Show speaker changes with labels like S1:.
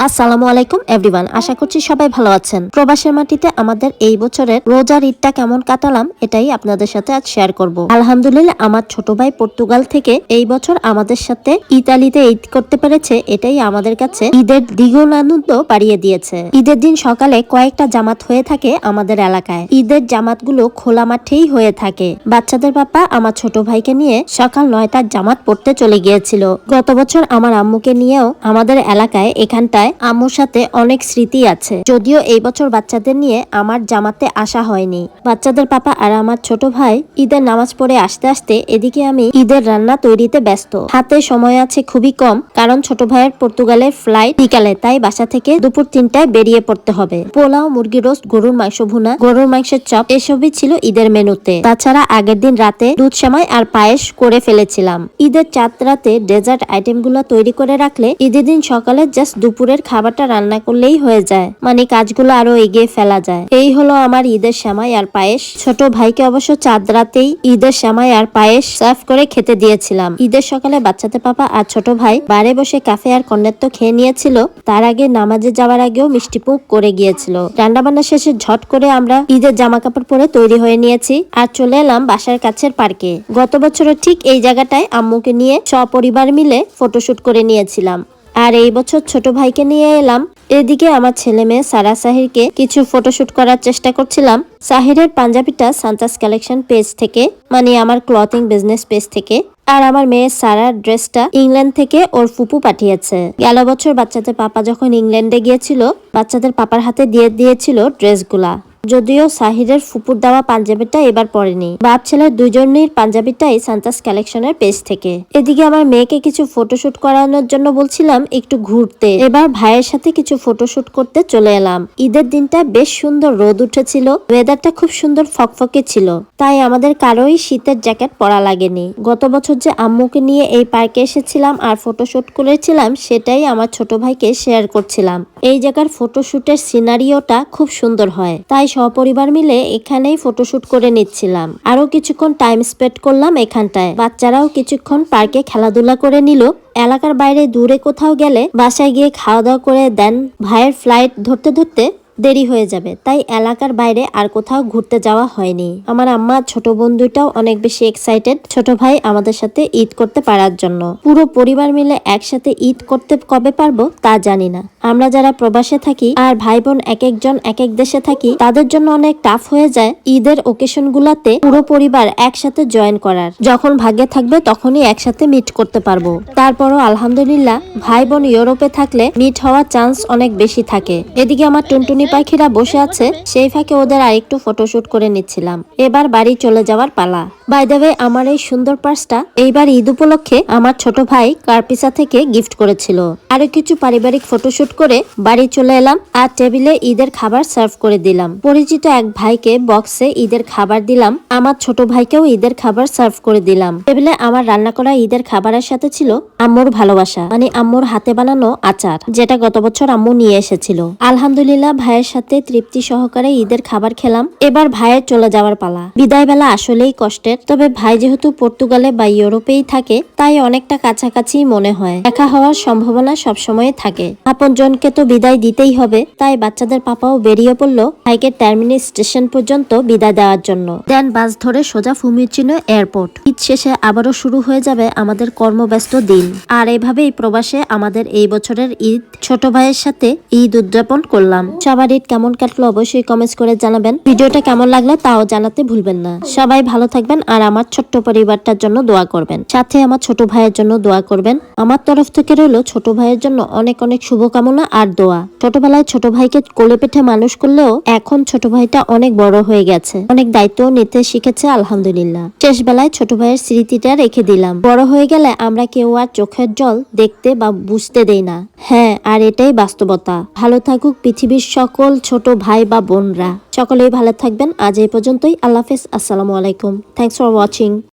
S1: আসসালামু আলাইকুম এভরিওয়ান, আশা করছি সবাই ভালো আছেন। প্রবাসের মাটিতে আমাদের এই বছরের রোজার ঈদটা কেমন কাটালাম এটাই আপনাদের সাথে আজ শেয়ার করব। আলহামদুলিল্লাহ, আমার ছোট ভাই পর্তুগাল থেকে এই বছর আমাদের সাথে ইতালিতে ঈদ করতে পেরেছে। এটাই আমাদের কাছে ঈদের দ্বিগুণ আনন্দ বাড়িয়ে দিয়েছে। ঈদের দিন সকালে কয়েকটা জামাত হয়ে থাকে আমাদের এলাকায়। ঈদের জামাতগুলো খোলা মাঠেই হয়ে থাকে। বাচ্চাদের পাপা আমার ছোট ভাইকে নিয়ে সকাল 9টার জামাত পড়তে চলে গিয়েছিল। গত বছর আমার আম্মুকে নিয়েও আমাদের এলাকায় এখানটায় আম্মুর সাথে অনেক স্মৃতি আছে। যদিও এই বছর বাচ্চাদের নিয়ে আমার জামাতে আসা হয়নি। বাচ্চাদের পাপা আর আমার ছোট ভাই ঈদের নামাজ পড়ে আসতে আসতে এদিকে আমি ঈদের রান্না তৈরিতে ব্যস্ত। হাতে সময় আছে খুবই কম, কারণ ছোট ভাইয়ের পর্তুগালের ফ্লাইট বিকালে, তাই বাসা থেকে দুপুর 3টায় বেরিয়ে পড়তে হবে। পোলাও, মুরগি রোস্ট, গরুর মাংস ভুনা, গরুর মাংসের চপ এসবই ছিল ঈদের মেনুতে। তাছাড়া আগের দিন রাতে দুধ সেমাই আর পায়েস করে ফেলেছিলাম। ঈদের চাঁদ রাতে ডেজার্ট আইটেম গুলো তৈরি করে রাখলে ঈদের দিন সকালে জাস্ট দুপুরের খাবারটা রান্না করলেই হয়ে যায়, মানে কাজগুলো আরো এগিয়ে ফেলা যায়। এই হলো আমার ঈদের সেমাই আর পায়েস। ছোট ভাইকে অবশ্য চাঁদ রাতেই ঈদের সেমাই আর পায়েস সার্ভ করে খেতে দিয়েছিলাম। ঈদের সকালে বাচ্চাদের পাপা আর ছোট ভাই বারে বসে কাফে আর কর্নেট খেয়ে নিয়েছিল। তার আগে নামাজে যাওয়ার আগেও মিষ্টি মুখ করে গিয়েছিল। রান্না বান্না শেষে ঝট করে আমরা ঈদের জামা কাপড় পরে তৈরি হয়ে নিয়েছি আর চলে এলাম বাসার কাছের পার্কে। গত বছরের ঠিক এই জায়গাটায় আম্মুকে নিয়ে সপরিবার মিলে ফটোশুট করে নিয়েছিলাম। আর এই বছর ছোট ভাইকে নিয়ে এলাম। এদিকে আমার ছেলে মেয়ে সারা সাহিরকে কিছু ফটোশুট করার চেষ্টা করছিলাম। সাহিরের পাঞ্জাবিটা সান্তাস কালেকশন পেজ থেকে, মানে আমার ক্লথিং বিজনেস পেজ থেকে, আর আমার মেয়ে সারার ড্রেসটা ইংল্যান্ড থেকে ওর ফুপু পাঠিয়েছে। গেল বছর বাচ্চাদের পাপা যখন ইংল্যান্ডে গিয়েছিল, বাচ্চাদের পাপার হাতে দিয়ে দিয়েছিল ড্রেসগুলা। যদিও সাহিরের ফুপুর দেওয়া পাঞ্জাবিটা এবার পরেনি। বাপ ছেলের দুজনের পাঞ্জাবিটাই সান্তাস কালেকশনের পেজ থেকে। এদিকে আমার মেয়েকে কিছু ফটোশুট করানোর জন্য বলছিলাম একটু ঘুরতে। এবার ভাইয়ের সাথে কিছু ফটোশুট করতে চলে এলাম। ঈদের দিনটা বেশ সুন্দর রোদ উঠেছিল, ওয়েদারটা খুব সুন্দর ফকফকে ছিল, তাই আমাদের কারোই শীতের জ্যাকেট পরা লাগেনি। গত বছর যে আম্মুকে নিয়ে এই পার্কে এসেছিলাম আর ফটোশুট করেছিলাম, সেটাই আমার ছোট ভাইকে শেয়ার করছিলাম। এই জায়গার ফটোশুটের সিনারিওটা খুব সুন্দর হয়, তাই সপরিবার মিলে এখানেই ফটোশুট করে নিচ্ছিলাম। আরো কিছুক্ষণ টাইম স্পেন্ড করলাম এখানটায়। বাচ্চারাও কিছুক্ষণ পার্কে খেলাধুলা করে নিল। এলাকার বাইরে দূরে কোথাও গেলে বাসায় গিয়ে খাওয়া দাওয়া করে দেন ভাইয়ের ফ্লাইট ধরতে ধরতে দেরি হয়ে যাবে, তাই এলাকার বাইরে আর কোথাও ঘুরতে যাওয়া হয়নি। আমার আম্মা ছোট বন্ধুটাও অনেক বেশি এক্সাইটেড ছোট ভাই আমাদের সাথে ঈদ করতে পারার জন্য। পুরো পরিবার মিলে একসাথে ঈদ করতে কবে পারবো তা জানি না। আমরা যারা প্রবাসে থাকি আর ভাই বোন এক একজন এক এক দেশে থাকি, তাদের জন্য অনেক টাফ হয়ে যায় ঈদের ওকেশন গুলাতে পুরো পরিবার একসাথে জয়েন করার। যখন ভাগ্যে থাকবে তখনই একসাথে মিট করতে পারবো। তারপরও আলহামদুলিল্লাহ ভাই বোন ইউরোপে থাকলে মিট হওয়ার চান্স অনেক বেশি থাকে। এদিকে আমার টুনটুনি পাখিরা বসে আছে, সেই ফাঁকে ওদের আরেকটু ফটোশুট করে নিচ্ছিলাম। এবার বাড়ি চলে যাওয়ার পালা। বাই দ্য ওয়ে, আমার এই সুন্দর পার্সটা এইবার ঈদ উপলক্ষে আমার ছোট ভাই কার্পিসা থেকে গিফট করেছিল। আরো কিছু পারিবারিক ফটোশুট করে বাড়ি চলে এলাম আর টেবিলে ঈদের খাবার সার্ভ করে দিলাম। পরিচিত এক ভাইকে বক্সে ঈদের খাবার দিলাম, আমার ছোট ভাইকেও ঈদের খাবার সার্ভ করে দিলাম। টেবিলে আমার রান্না করা ঈদের খাবারের সাথে ছিল আম্মুর ভালোবাসা, মানে আম্মুর হাতে বানানো আচার, যেটা গত বছর আম্মু নিয়ে এসেছিল। আলহামদুলিল্লাহ ভাইয়ের সাথে তৃপ্তি সহকারে ঈদের খাবার খেলাম। এবার ভাইয়ের চলে যাওয়ার পালা। বিদায় বেলা আসলেই কষ্টের, তবে ভাই যেহেতু পর্তুগালে বা ইউরোপেই থাকে, তাই অনেকটা কাছাকাছি মনে হয়। দেখা হওয়ার সম্ভাবনা সবসময় থাকে। আপনজনকে তো বিদায় দিতেই হবে, তাই বাচ্চাদের পাপাও বেরিয়ে পড়লো ভাইকে টার্মিনাল স্টেশন পর্যন্ত বিদায় দেওয়ার জন্য। দেন বাস ধরে সোজা ফুমিচিনো এয়ারপোর্ট। ঈদ শেষে আবারও শুরু হয়ে যাবে আমাদের কর্মব্যস্ত দিন। আর এইভাবেই প্রবাসে আমাদের এই বছরের ঈদ ছোট ভাইয়ের সাথে ঈদ উদযাপন করলাম। সবার ঈদ কেমন কাটলো অবশ্যই কমেন্টস করে জানাবেন। ভিডিওটা কেমন লাগলো তাও জানাতে ভুলবেন না। সবাই ভালো থাকবেন আর আমার ছোট্ট পরিবারটার জন্য দোয়া করবেন। সাথে আমার ছোট ভাইয়ের জন্য দোয়া করবেন। আমার তরফ থেকে রইল ছোট ভাইয়ের জন্য অনেক অনেক শুভকামনা আর দোয়া। ছোটবেলায় ছোট ভাইকে কোলে পিঠে মানুষ করলেও এখন ছোট ভাইটা অনেক বড় হয়ে গেছে, অনেক দায়িত্ব নিতে শিখেছে আলহামদুলিল্লাহ। শেষ বেলায় ছোট ভাইয়ের স্মৃতিটা রেখে দিলাম। বড় হয়ে গেলে আমরা কেউ আর চোখের জল দেখতে বা বুঝতে দেই না। হ্যাঁ, আর এটাই বাস্তবতা। ভালো থাকুক পৃথিবীর সকল ছোট ভাই বা বোনরা। সকলেই ভালো থাকবেন। আজ এই পর্যন্তই। আল্লাহ হাফেজ। আসসালামু আলাইকুম। Thanks for watching.